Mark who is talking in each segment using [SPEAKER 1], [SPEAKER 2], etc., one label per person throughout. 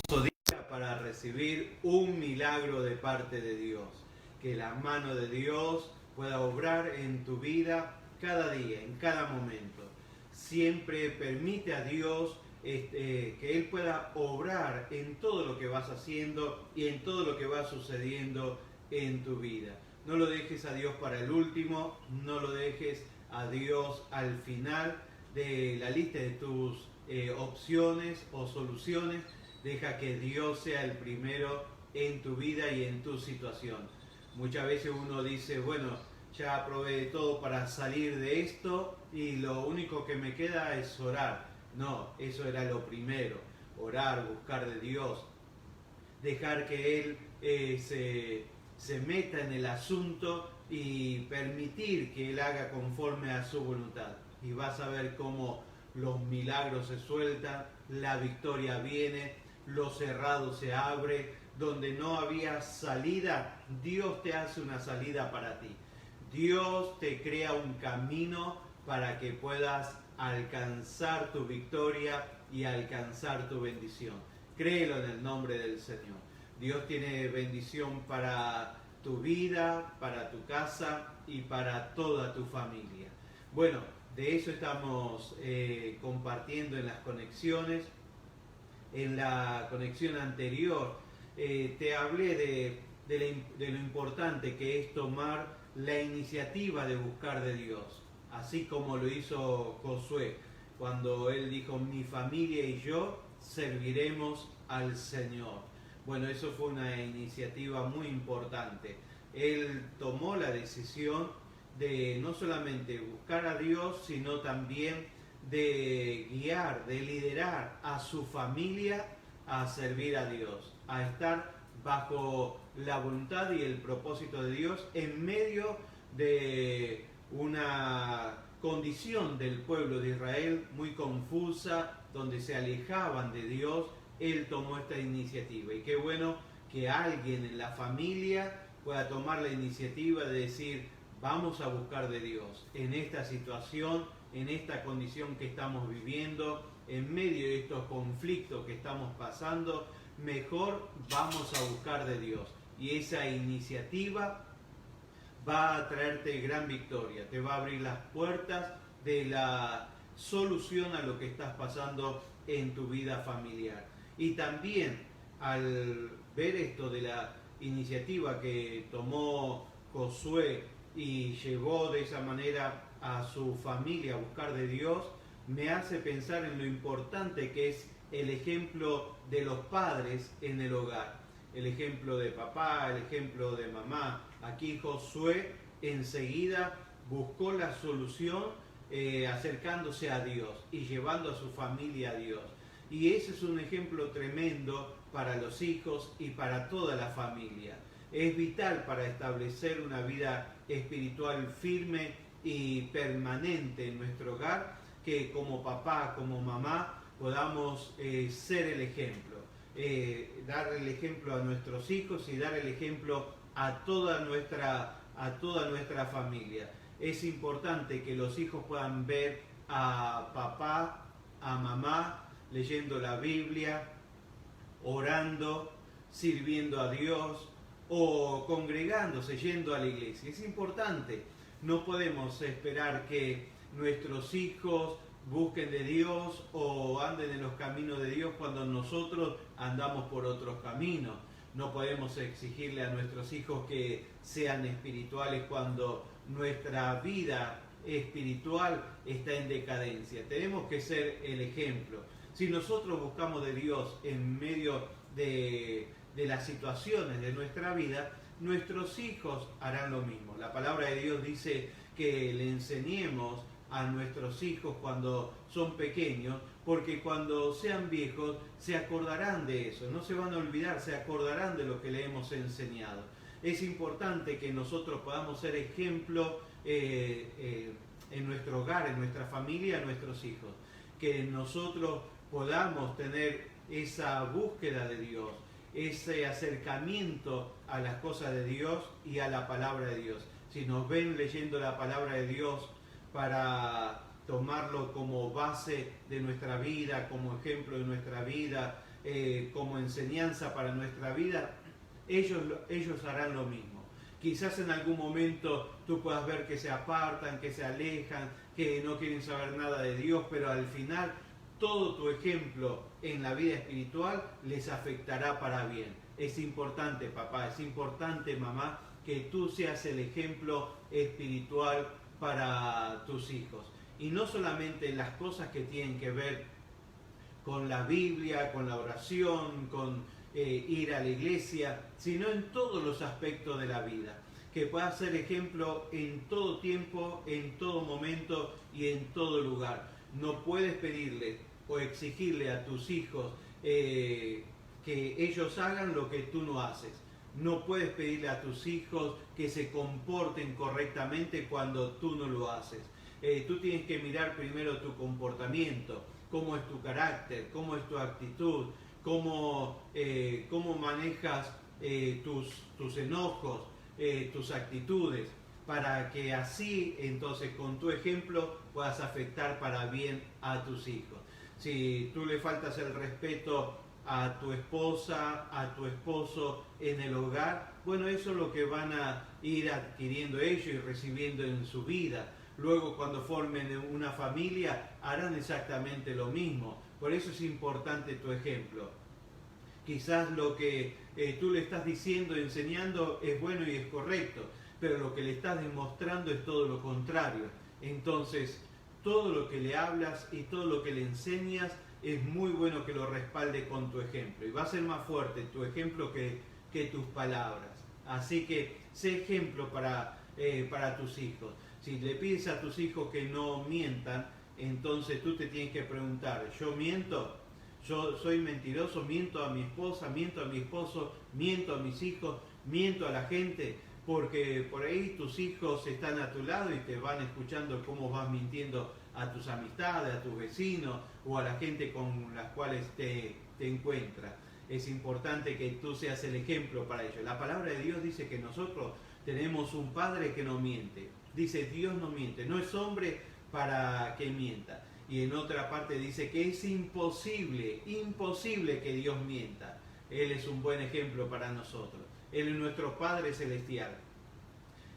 [SPEAKER 1] día para recibir un milagro de parte de Dios. Que la mano de Dios pueda obrar en tu vida cada día, en cada momento. Siempre permite a Dios que Él pueda obrar en todo lo que vas haciendo y en todo lo que va sucediendo en tu vida. No lo dejes a Dios para el último, no lo dejes a Dios al final de la lista de tus opciones o soluciones. Deja que Dios sea el primero en tu vida y en tu situación. Muchas veces uno dice, bueno, ya probé todo para salir de esto y lo único que me queda es orar. No, eso era lo primero. Orar, buscar de Dios, dejar que Él se meta en el asunto y permitir que Él haga conforme a su voluntad. Y vas a ver cómo los milagros se sueltan, la victoria viene, lo cerrado se abre, donde no había salida, Dios te hace una salida para ti. Dios te crea un camino para que puedas alcanzar tu victoria y alcanzar tu bendición. Créelo en el nombre del Señor. Dios tiene bendición para tu vida, para tu casa y para toda tu familia. Bueno, de eso estamos compartiendo en las conexiones. En la conexión anterior te hablé de lo importante que es tomar la iniciativa de buscar de Dios, así como lo hizo Josué, cuando él dijo, mi familia y yo serviremos al Señor. Bueno, eso fue una iniciativa muy importante. Él tomó la decisión de no solamente buscar a Dios, sino también de guiar, de liderar a su familia a servir a Dios, a estar bajo la voluntad y el propósito de Dios en medio de una condición del pueblo de Israel muy confusa, donde se alejaban de Dios. Él tomó esta iniciativa y qué bueno que alguien en la familia pueda tomar la iniciativa de decir, vamos a buscar de Dios en esta situación, en esta condición que estamos viviendo, en medio de estos conflictos que estamos pasando, mejor vamos a buscar de Dios. Y esa iniciativa va a traerte gran victoria, te va a abrir las puertas de la solución a lo que estás pasando en tu vida familiar. Y también al ver esto de la iniciativa que tomó Josué y llevó de esa manera a su familia a buscar de Dios, me hace pensar en lo importante que es el ejemplo de los padres en el hogar. El ejemplo de papá, el ejemplo de mamá. Aquí Josué enseguida buscó la solución acercándose a Dios y llevando a su familia a Dios. Y ese es un ejemplo tremendo para los hijos y para toda la familia. Es vital para establecer una vida espiritual firme y permanente en nuestro hogar, que como papá, como mamá, podamos ser el ejemplo. Dar el ejemplo a nuestros hijos y dar el ejemplo a toda nuestra familia. Es importante que los hijos puedan ver a papá, a mamá, leyendo la Biblia, orando, sirviendo a Dios o congregándose, yendo a la iglesia. Es importante. No podemos esperar que nuestros hijos busquen de Dios o anden en los caminos de Dios cuando nosotros andamos por otros caminos. No podemos exigirle a nuestros hijos que sean espirituales cuando nuestra vida espiritual está en decadencia. Tenemos que ser el ejemplo. Si nosotros buscamos de Dios en medio de las situaciones de nuestra vida, nuestros hijos harán lo mismo. La palabra de Dios dice que le enseñemos a nuestros hijos cuando son pequeños, porque cuando sean viejos se acordarán de eso, no se van a olvidar, se acordarán de lo que le hemos enseñado. Es importante que nosotros podamos ser ejemplo en nuestro hogar, en nuestra familia, en nuestros hijos, que nosotros podamos tener esa búsqueda de Dios, ese acercamiento a las cosas de Dios y a la palabra de Dios. Si nos ven leyendo la palabra de Dios para tomarlo como base de nuestra vida, como ejemplo de nuestra vida, como enseñanza para nuestra vida, ellos harán lo mismo. Quizás en algún momento tú puedas ver que se apartan, que se alejan, que no quieren saber nada de Dios, pero al final todo tu ejemplo en la vida espiritual les afectará para bien. Es importante, papá, es importante, mamá, que tú seas el ejemplo espiritual para tus hijos. Y no solamente en las cosas que tienen que ver con la Biblia, con la oración, con ir a la iglesia, sino en todos los aspectos de la vida. Que puedas ser ejemplo en todo tiempo, en todo momento y en todo lugar. No puedes pedirle o exigirle a tus hijos que ellos hagan lo que tú no haces. No puedes pedirle a tus hijos que se comporten correctamente cuando tú no lo haces. Tú tienes que mirar primero tu comportamiento, cómo es tu carácter, cómo es tu actitud, cómo manejas tus enojos, tus actitudes, para que así entonces con tu ejemplo puedas afectar para bien a tus hijos. Si tú le faltas el respeto a tu esposa, a tu esposo en el hogar, bueno, eso es lo que van a ir adquiriendo ellos y recibiendo en su vida. Luego, cuando formen una familia, harán exactamente lo mismo. Por eso es importante tu ejemplo. Quizás lo que tú le estás diciendo, enseñando, es bueno y es correcto, pero lo que le estás demostrando es todo lo contrario. Entonces, todo lo que le hablas y todo lo que le enseñas, es muy bueno que lo respalde con tu ejemplo. Y va a ser más fuerte tu ejemplo que tus palabras. Así que sé ejemplo para tus hijos. Si le pides a tus hijos que no mientan, entonces tú te tienes que preguntar, ¿yo miento? ¿Yo soy mentiroso? ¿Miento a mi esposa? ¿Miento a mi esposo? ¿Miento a mis hijos? ¿Miento a la gente? Porque por ahí tus hijos están a tu lado y te van escuchando cómo vas mintiendo a tus amistades, a tus vecinos o a la gente con las cuales te encuentras. Es importante que tú seas el ejemplo para ellos. La palabra de Dios dice que nosotros tenemos un Padre que no miente. Dice, Dios no miente, no es hombre para que mienta. Y en otra parte dice que es imposible que Dios mienta. Él es un buen ejemplo para nosotros. Él es nuestro Padre Celestial.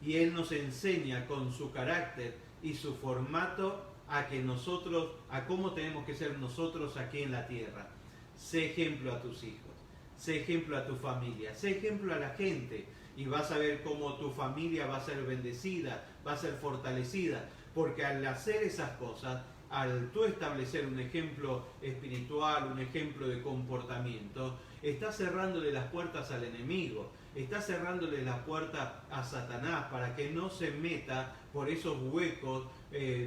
[SPEAKER 1] Y Él nos enseña con su carácter y su formato a cómo tenemos que ser nosotros aquí en la tierra. Sé ejemplo a tus hijos, sé ejemplo a tu familia, sé ejemplo a la gente. Y vas a ver cómo tu familia va a ser bendecida, va a ser fortalecida. Porque al hacer esas cosas, al tú establecer un ejemplo espiritual, un ejemplo de comportamiento, estás cerrándole las puertas al enemigo, estás cerrándole las puertas a Satanás para que no se meta por esos huecos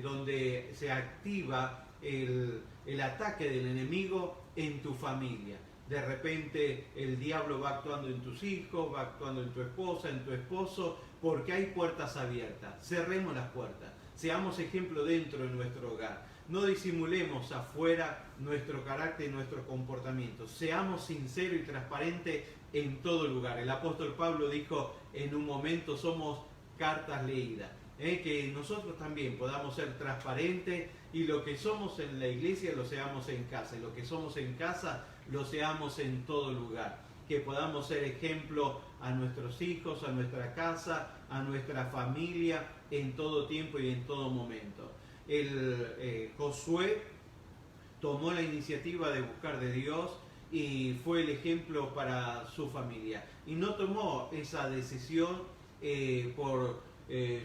[SPEAKER 1] donde se activa el ataque del enemigo en tu familia. De repente el diablo va actuando en tus hijos, va actuando en tu esposa, en tu esposo, porque hay puertas abiertas. Cerremos las puertas, seamos ejemplo dentro de nuestro hogar. No disimulemos afuera nuestro carácter y nuestro comportamiento. Seamos sinceros y transparentes en todo lugar. El apóstol Pablo dijo en un momento, somos cartas leídas. Que nosotros también podamos ser transparentes y lo que somos en la iglesia lo seamos en casa. Y lo que somos en casa lo seamos en todo lugar. Que podamos ser ejemplo a nuestros hijos, a nuestra casa, a nuestra familia en todo tiempo y en todo momento. Josué tomó la iniciativa de buscar de Dios y fue el ejemplo para su familia. Y no tomó esa decisión por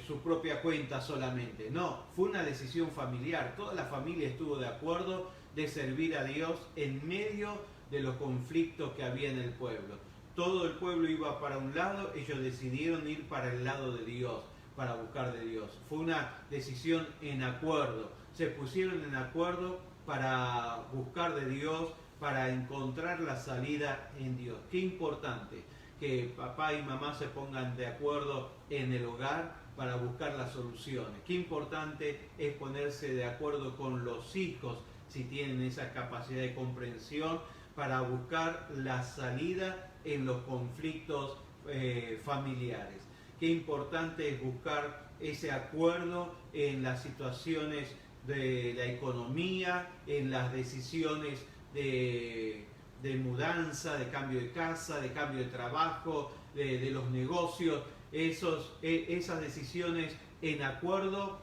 [SPEAKER 1] su propia cuenta solamente. No, fue una decisión familiar. Toda la familia estuvo de acuerdo de servir a Dios en medio de los conflictos que había en el pueblo. Todo el pueblo iba para un lado, ellos decidieron ir para el lado de Dios, para buscar de Dios. Fue una decisión en acuerdo. Se pusieron en acuerdo para buscar de Dios, para encontrar la salida en Dios. Qué importante que papá y mamá se pongan de acuerdo en el hogar para buscar las soluciones. Qué importante es ponerse de acuerdo con los hijos, si tienen esa capacidad de comprensión, para buscar la salida en los conflictos familiares. Qué importante es buscar ese acuerdo en las situaciones de la economía, en las decisiones de de mudanza, de cambio de casa, de cambio de trabajo, de los negocios. Esas decisiones en acuerdo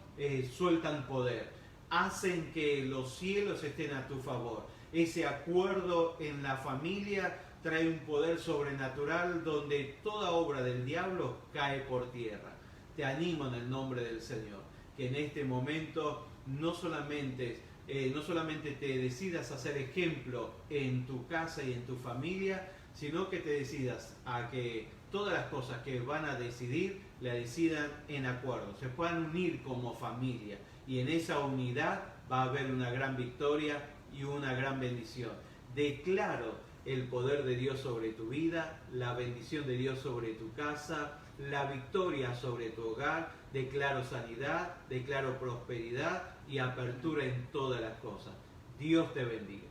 [SPEAKER 1] sueltan poder, hacen que los cielos estén a tu favor. Ese acuerdo en la familia trae un poder sobrenatural donde toda obra del diablo cae por tierra. Te animo en el nombre del Señor, que en este momento no solamente te decidas a ser ejemplo en tu casa y en tu familia, sino que te decidas a que todas las cosas que van a decidir, la decidan en acuerdo, se puedan unir como familia, y en esa unidad va a haber una gran victoria y una gran bendición. Declaro el poder de Dios sobre tu vida, la bendición de Dios sobre tu casa, la victoria sobre tu hogar. Declaro sanidad, declaro prosperidad y apertura en todas las cosas. Dios te bendiga.